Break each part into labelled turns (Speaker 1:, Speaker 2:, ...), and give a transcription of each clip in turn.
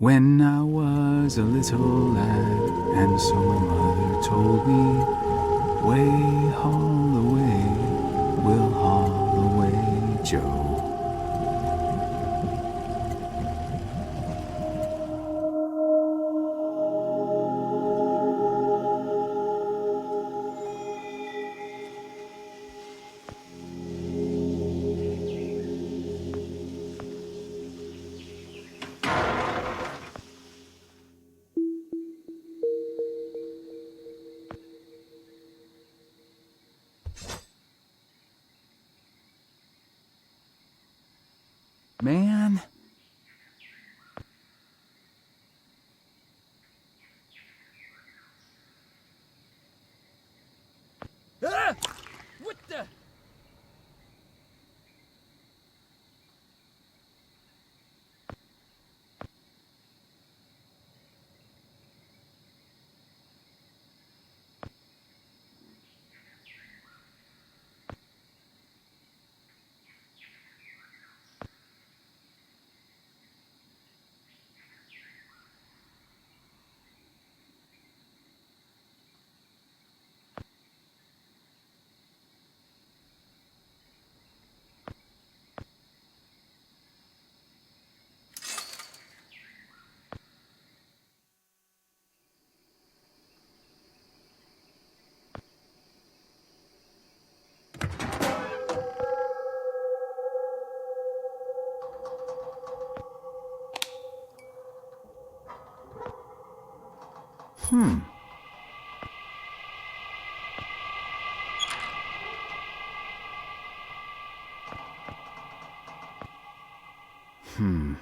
Speaker 1: When I was a little lad, and so my mother told me, way haul away, we'll haul away, Joe. Man.
Speaker 2: Ah! What the?
Speaker 1: Hmm.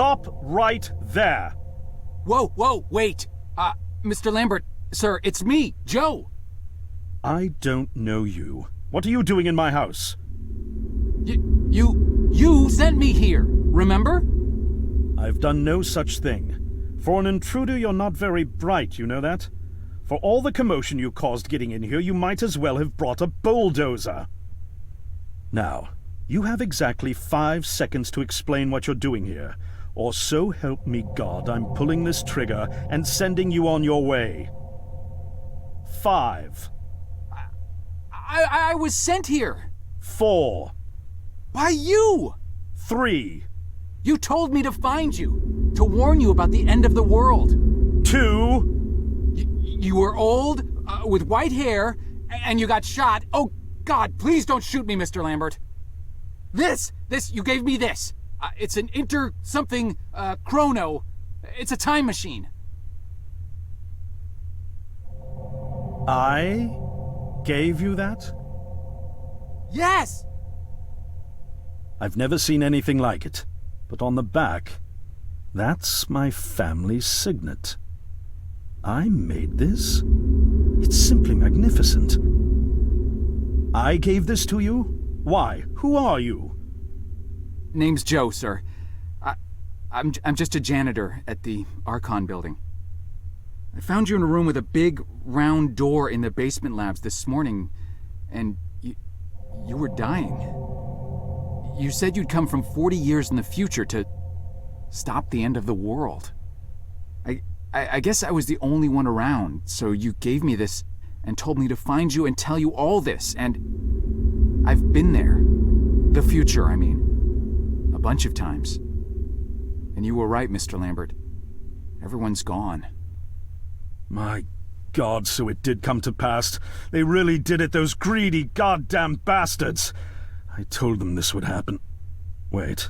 Speaker 3: Stop right there!
Speaker 2: Whoa, wait! Mr. Lambert, sir, it's me, Joe!
Speaker 3: I don't know you. What are you doing in my house?
Speaker 2: You sent me here, remember?
Speaker 3: I've done no such thing. For an intruder, you're not very bright, you know that? For all the commotion you caused getting in here, you might as well have brought a bulldozer. Now, you have exactly 5 seconds to explain what you're doing here, or so help me God, I'm pulling this trigger and sending you on your way. 5.
Speaker 2: I was sent here.
Speaker 3: 4.
Speaker 2: By you!
Speaker 3: 3.
Speaker 2: You told me to find you, to warn you about the end of the world.
Speaker 3: 2.
Speaker 2: You were old, with white hair, and you got shot. Oh, God, please don't shoot me, Mr. Lambert. This, you gave me this. It's an chrono. It's a time machine.
Speaker 3: I gave you that?
Speaker 2: Yes!
Speaker 3: I've never seen anything like it. But on the back, that's my family's signet. I made this? It's simply magnificent. I gave this to you? Why? Who are you?
Speaker 2: Name's Joe, sir. I'm just a janitor at the Archon building. I found you in a room with a big, round door in the basement labs this morning, and you were dying. You said you'd come from 40 years in the future to stop the end of the world. I guess I was the only one around, so you gave me this and told me to find you and tell you all this, and I've been there. The future, I mean. A bunch of times. And you were right, Mr. Lambert. Everyone's gone.
Speaker 3: My God, so it did come to pass. They really did it, those greedy goddamn bastards. I told them this would happen. Wait,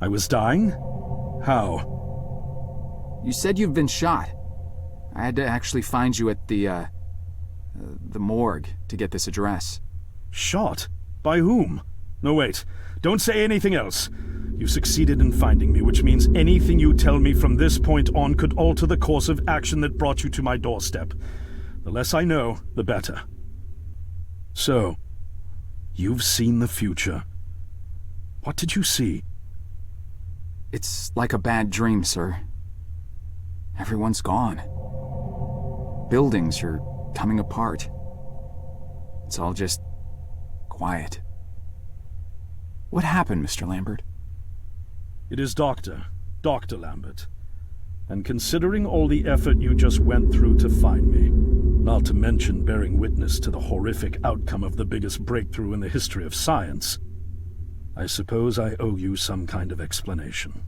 Speaker 3: I was dying? How?
Speaker 2: You said you've been shot. I had to actually find you at the morgue to get this address.
Speaker 3: Shot? By whom? No, wait. Don't say anything else. You succeeded in finding me, which means anything you tell me from this point on could alter the course of action that brought you to my doorstep. The less I know, the better. So, you've seen the future. What did you see?
Speaker 2: It's like a bad dream, sir. Everyone's gone. Buildings are coming apart. It's all just quiet. What happened, Mr. Lambert?
Speaker 3: It is Dr. Lambert. And considering all the effort you just went through to find me, not to mention bearing witness to the horrific outcome of the biggest breakthrough in the history of science, I suppose I owe you some kind of explanation.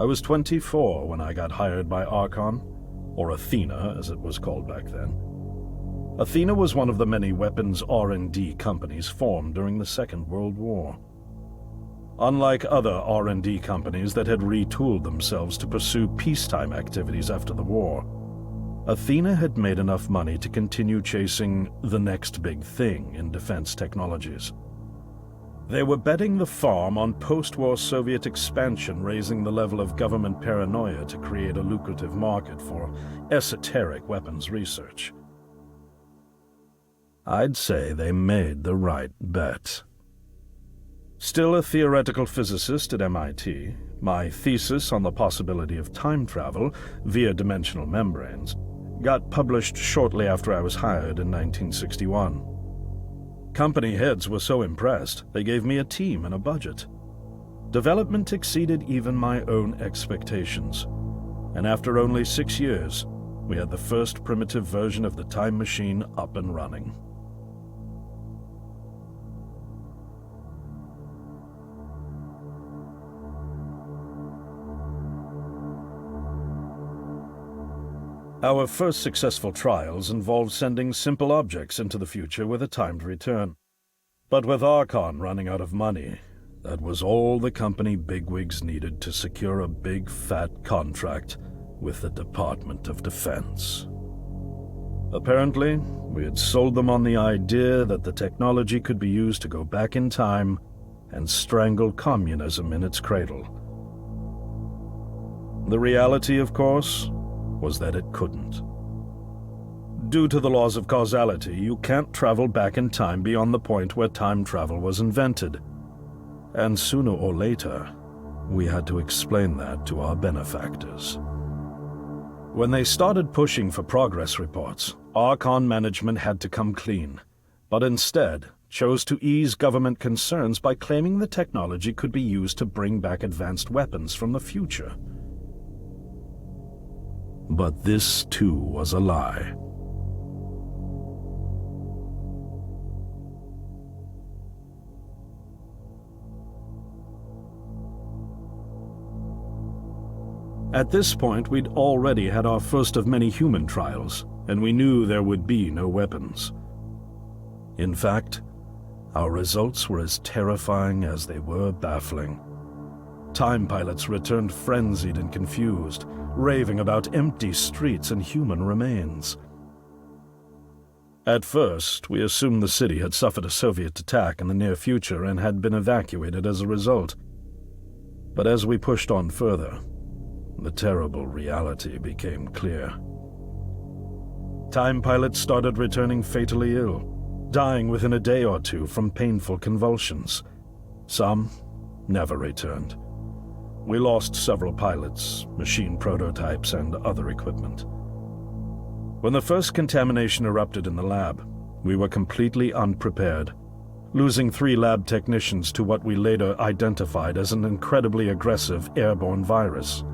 Speaker 3: I was 24 when I got hired by Archon, or Athena as it was called back then. Athena was one of the many weapons R&D companies formed during the Second World War. Unlike other R&D companies that had retooled themselves to pursue peacetime activities after the war, Athena had made enough money to continue chasing the next big thing in defense technologies. They were betting the farm on post-war Soviet expansion, raising the level of government paranoia to create a lucrative market for esoteric weapons research. I'd say they made the right bet. Still a theoretical physicist at MIT, my thesis on the possibility of time travel via dimensional membranes got published shortly after I was hired in 1961. Company heads were so impressed, they gave me a team and a budget. Development exceeded even my own expectations, and after only 6 years, we had the first primitive version of the time machine up and running. Our first successful trials involved sending simple objects into the future with a timed return. But with Archon running out of money, that was all the company bigwigs needed to secure a big fat contract with the Department of Defense. Apparently, we had sold them on the idea that the technology could be used to go back in time and strangle communism in its cradle. The reality, of course, was that it couldn't. Due to the laws of causality, you can't travel back in time beyond the point where time travel was invented. And sooner or later, we had to explain that to our benefactors. When they started pushing for progress reports, Archon management had to come clean, but instead chose to ease government concerns by claiming the technology could be used to bring back advanced weapons from the future. But this, too, was a lie. At this point, we'd already had our first of many human trials, and we knew there would be no weapons. In fact, our results were as terrifying as they were baffling. Time pilots returned frenzied and confused, raving about empty streets and human remains. At first, we assumed the city had suffered a Soviet attack in the near future and had been evacuated as a result. But as we pushed on further, the terrible reality became clear. Time pilots started returning fatally ill, dying within a day or two from painful convulsions. Some never returned. We lost several pilots, machine prototypes, and other equipment. When the first contamination erupted in the lab, we were completely unprepared, losing 3 lab technicians to what we later identified as an incredibly aggressive airborne virus.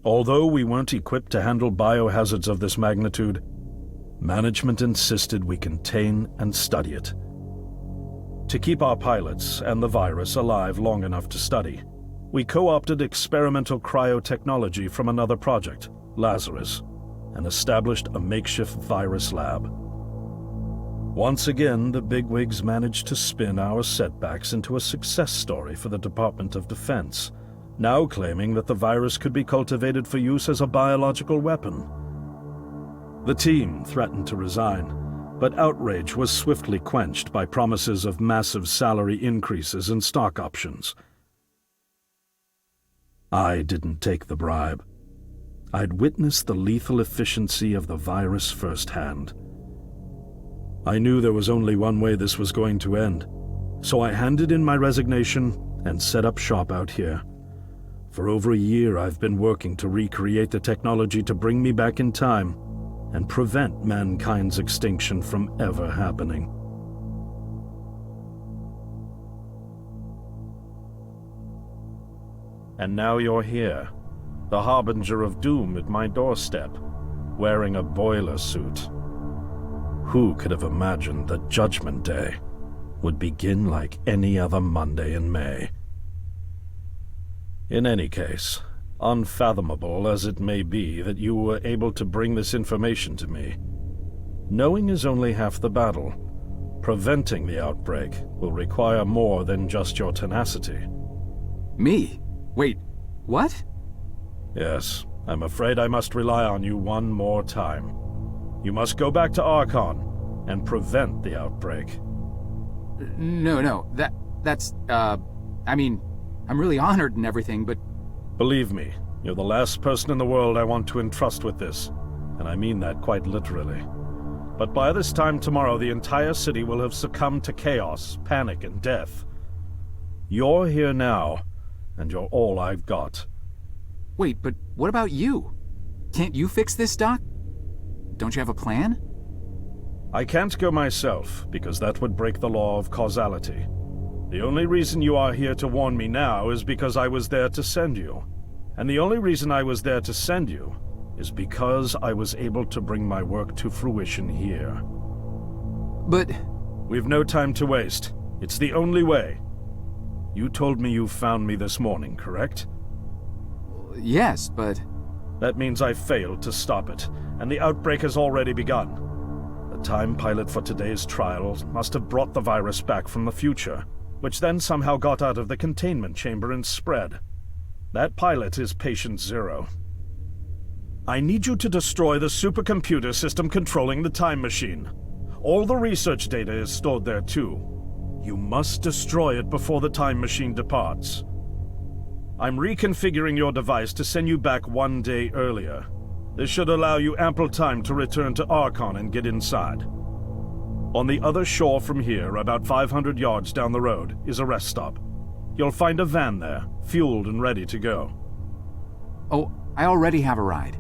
Speaker 3: Although we weren't equipped to handle biohazards of this magnitude, management insisted we contain and study it. To keep our pilots and the virus alive long enough to study, we co-opted experimental cryotechnology from another project, Lazarus, and established a makeshift virus lab. Once again, the bigwigs managed to spin our setbacks into a success story for the Department of Defense, now claiming that the virus could be cultivated for use as a biological weapon. The team threatened to resign, but outrage was swiftly quenched by promises of massive salary increases and stock options. I didn't take the bribe. I'd witnessed the lethal efficiency of the virus firsthand. I knew there was only one way this was going to end, so I handed in my resignation and set up shop out here. For over a year, I've been working to recreate the technology to bring me back in time and prevent mankind's extinction from ever happening. And now you're here, the harbinger of doom at my doorstep, wearing a boiler suit. Who could have imagined that Judgment Day would begin like any other Monday in May? In any case, unfathomable as it may be that you were able to bring this information to me, knowing is only half the battle. Preventing the outbreak will require more than just your tenacity.
Speaker 2: Me? Wait, what?
Speaker 3: Yes, I'm afraid I must rely on you one more time. You must go back to Archon and prevent the outbreak.
Speaker 2: No, that's, I mean, I'm really honored and everything, but...
Speaker 3: Believe me, you're the last person in the world I want to entrust with this, and I mean that quite literally. But by this time tomorrow, the entire city will have succumbed to chaos, panic, and death. You're here now, and you're all I've got.
Speaker 2: Wait, but what about you? Can't you fix this, Doc? Don't you have a plan?
Speaker 3: I can't go myself, because that would break the law of causality. The only reason you are here to warn me now is because I was there to send you. And the only reason I was there to send you is because I was able to bring my work to fruition here.
Speaker 2: But...
Speaker 3: We've no time to waste. It's the only way. You told me you found me this morning, correct?
Speaker 2: Yes, but...
Speaker 3: That means I failed to stop it, and the outbreak has already begun. The time pilot for today's trials must have brought the virus back from the future, which then somehow got out of the containment chamber and spread. That pilot is Patient Zero. I need you to destroy the supercomputer system controlling the time machine. All the research data is stored there too. You must destroy it before the time machine departs. I'm reconfiguring your device to send you back 1 day earlier. This should allow you ample time to return to Archon and get inside. On the other shore from here, about 500 yards down the road, is a rest stop. You'll find a van there, fueled and ready to go.
Speaker 2: Oh, I already have a ride.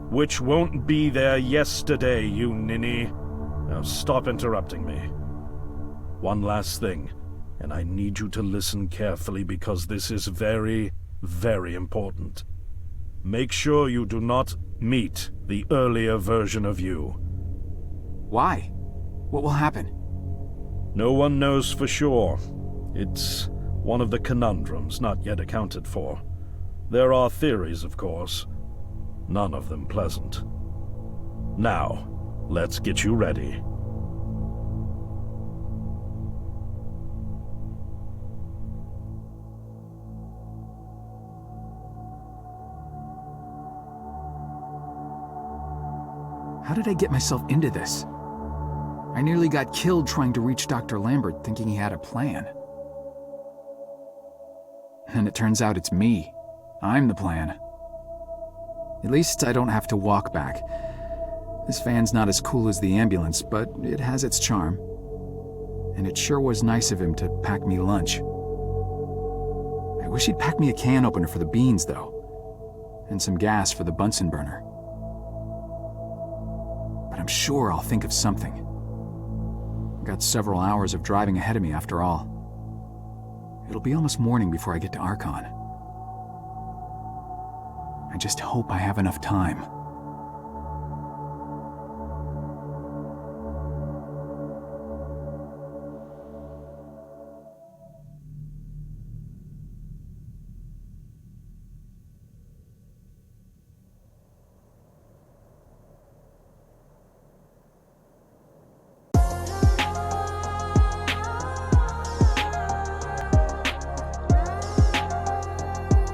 Speaker 3: Which won't be there yesterday, you ninny. Now stop interrupting me. One last thing, and I need you to listen carefully because this is very, very important. Make sure you do not meet the earlier version of you.
Speaker 2: Why? What will happen?
Speaker 3: No one knows for sure. It's one of the conundrums not yet accounted for. There are theories, of course. None of them pleasant. Now, let's get you ready.
Speaker 2: How did I get myself into this? I nearly got killed trying to reach Dr. Lambert thinking he had a plan. And it turns out it's me. I'm the plan. At least I don't have to walk back. This van's not as cool as the ambulance, but it has its charm. And it sure was nice of him to pack me lunch. I wish he'd pack me a can opener for the beans, though. And some gas for the Bunsen burner. But I'm sure I'll think of something. I've got several hours of driving ahead of me after all. It'll be almost morning before I get to Archon. I just hope I have enough time.